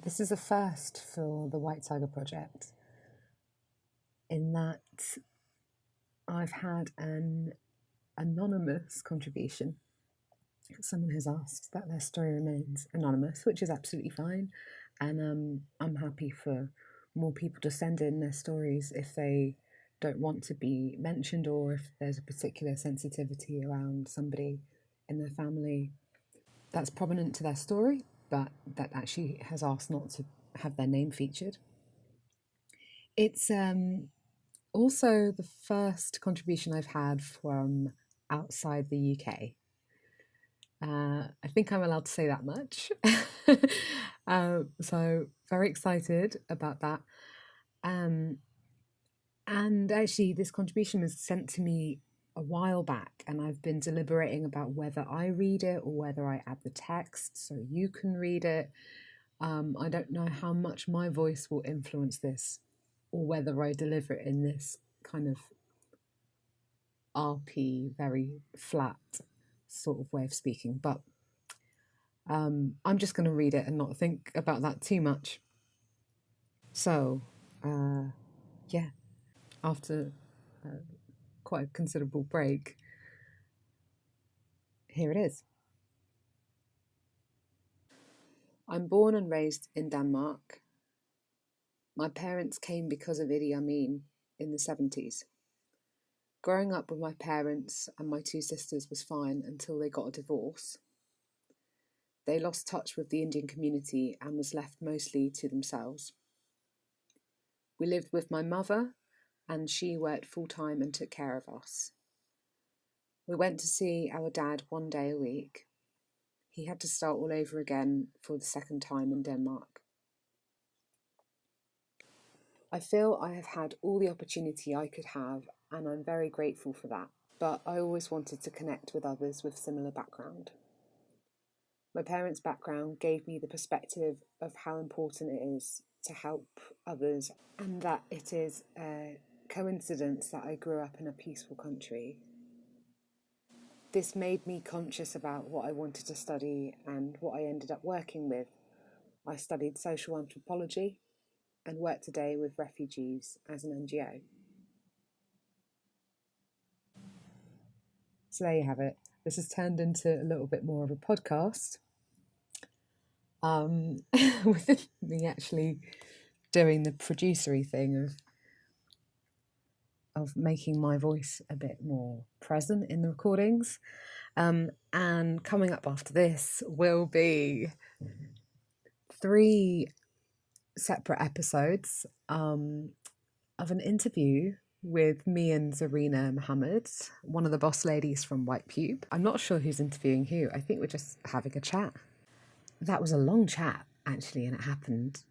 This is a first for the White Tiger Project, in that I've had an anonymous contribution. Someone has asked that their story remains anonymous, which is absolutely fine, and I'm happy for more people to send in their stories if they don't want to be mentioned, or if there's a particular sensitivity around somebody in their family that's prominent to their story, but that actually has asked not to have their name featured. It's also the first contribution I've had from outside the UK. I think I'm allowed to say that much. So very excited about that. And actually, this contribution was sent to me a while back, and I've been deliberating about whether I read it or whether I add the text so you can read it. I don't know how much my voice will influence this, or whether I deliver it in this kind of RP, very flat sort of way of speaking, but I'm just going to read it and not think about that too much. So, yeah, after quite a considerable break, here it is. I'm born and raised in Denmark. My parents came because of Idi Amin in the 70s. Growing up with my parents and my two sisters was fine until they got a divorce. They lost touch with the Indian community and was left mostly to themselves. We lived with my mother, and she worked full-time and took care of us. We went to see our dad one day a week. He had to start all over again for the second time in Denmark. I feel I have had all the opportunity I could have, and I'm very grateful for that, but I always wanted to connect with others with similar background. My parents' background gave me the perspective of how important it is to help others, and that it is a coincidence that I grew up in a peaceful country. This made me conscious about what I wanted to study and what I ended up working with. I studied social anthropology and work today with refugees as an NGO. So there you have it. This has turned into a little bit more of a podcast, with me actually doing the producery thing of making my voice a bit more present in the recordings. And coming up after this will be 3 separate episodes of an interview with me and Zarina Mohammed, one of the boss ladies from White Pube. I'm not sure who's interviewing who. I think we're just having a chat. That was a long chat, actually, and it happened,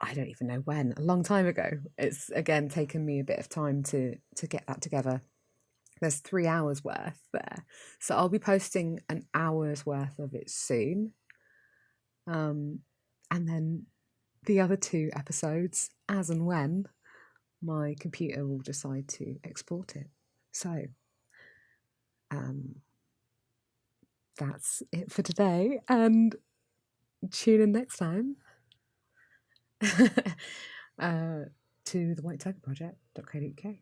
I don't even know when, a long time ago. It's, again, taken me a bit of time to get that together. There's 3 hours worth there. So I'll be posting an hour's worth of it soon. And then the other 2 episodes, as and when my computer will decide to export it. So that's it for today, and tune in next time to the White Tiger Project.co.uk.